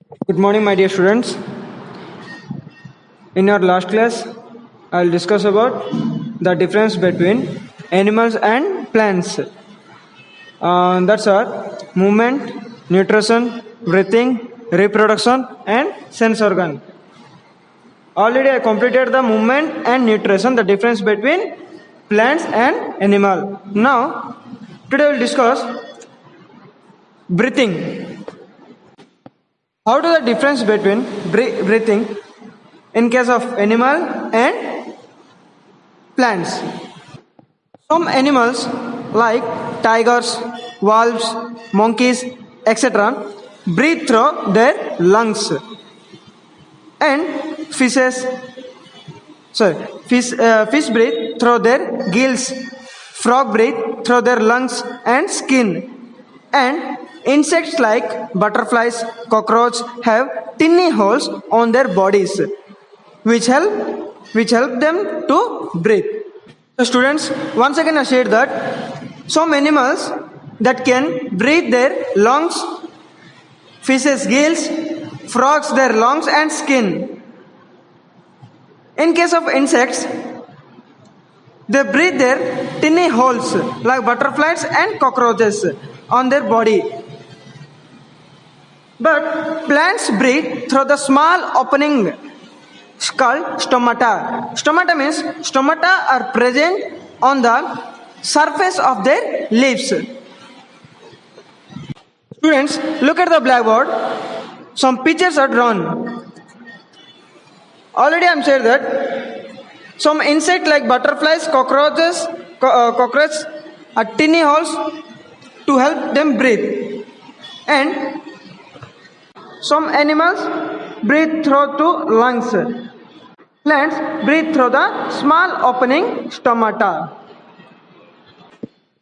Good morning, my dear students. In our last class, I will discuss about the difference between animals and plants. That's our movement, nutrition, breathing, reproduction, and sense organ. Already I completed the movement and nutrition, the difference between plants and animal. Now, today we will discuss breathing. How do the difference between breathing in case of animal and plants? Some animals like tigers, wolves, monkeys, etc. breathe through their lungs, and fish breathe through their gills, frog breathe through their lungs and skin, and insects like butterflies, cockroach have tiny holes on their bodies which help them to breathe. So students, once again I said that some animals that can breathe their lungs, fishes gills, frogs their lungs and skin. In case of insects, they breathe their tiny holes like butterflies and cockroaches on their body. But plants breathe through the small opening called stomata. Stomata means stomata are present on the surface of their leaves. Students, look at the blackboard. Some pictures are drawn. Already I am said that some insect like butterflies, cockroaches are tiny holes to help them breathe, and some animals breathe through two lungs. Plants breathe through the small opening stomata.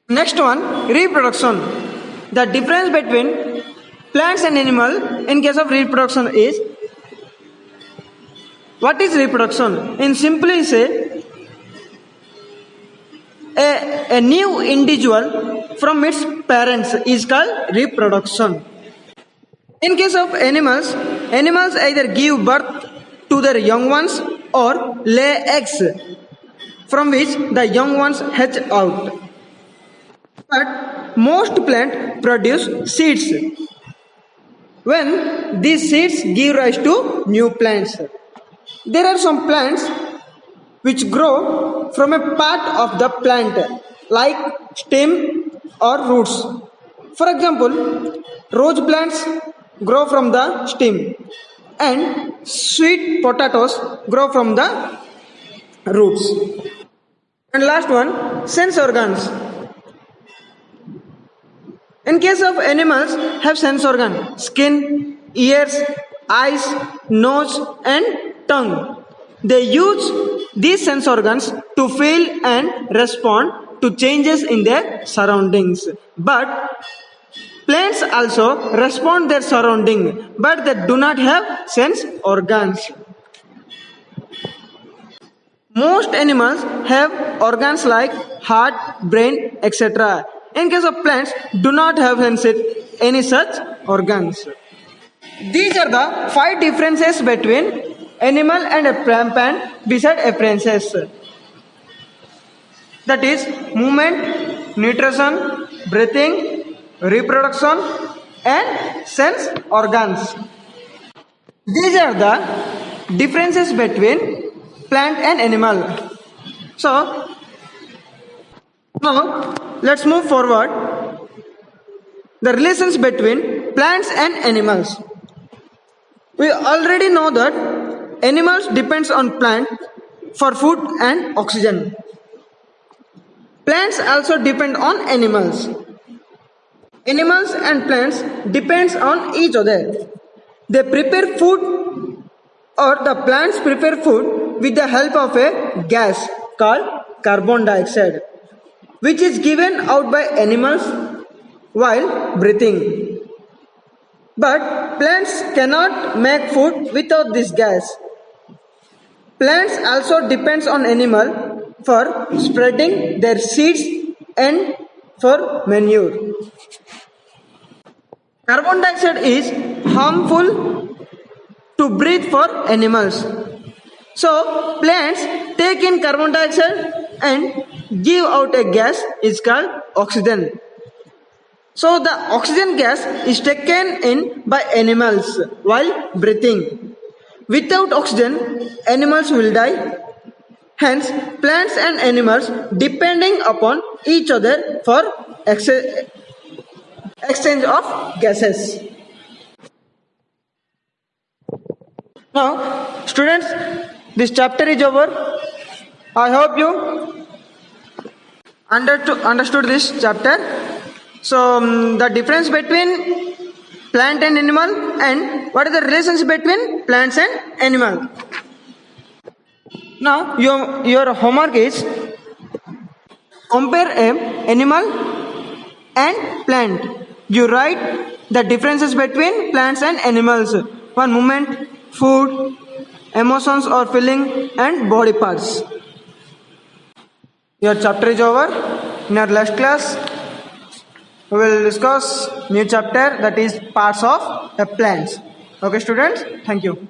Next one, reproduction. The difference between plants and animal in case of reproduction is, what is reproduction? In simply say, a new individual from its parents is called reproduction. In case of animals, animals either give birth to their young ones or lay eggs from which the young ones hatch out. But most plants produce seeds. When these seeds give rise to new plants. There are some plants which grow from a part of the plant like stem or roots. For example, rose plants grow from the stem and sweet potatoes grow from the roots. And last one, sense organs. In case of animals have sense organ, skin, ears, eyes, nose and tongue. They use these sense organs to feel and respond to changes in their surroundings. But plants also respond their surrounding, but they do not have sense organs. Most animals have organs like heart, brain, etc. In case of plants, do not have any such organs. These are the 5 differences between animal and a plant beside appearances. That is movement, nutrition, breathing, reproduction and sense organs. These are the differences between plant and animal. So now let's move forward. The relations between plants and animals. We already know that animals depends on plant for food and oxygen. Plants also depend on animals. Animals and plants depends on each other. They prepare food, or the plants prepare food with the help of a gas called carbon dioxide, which is given out by animals while breathing. But plants cannot make food without this gas. Plants also depends on animal for spreading their seeds and for manure. Carbon dioxide is harmful to breathe for animals. So plants take in carbon dioxide and give out a gas is called oxygen. So the oxygen gas is taken in by animals while breathing. Without oxygen, animals will die. Hence, plants and animals depending upon each other for exchange of gases. Now, students, this chapter is over. I hope you understood this chapter. So, the difference between plant and animal, and what is the relationship between plants and animal. Now, your homework is compare an animal and plant. You write the differences between plants and animals. One movement, food, emotions or feeling, and body parts. Your chapter is over. In our last class, we will discuss new chapter, that is parts of the plants. Okay, students, thank you.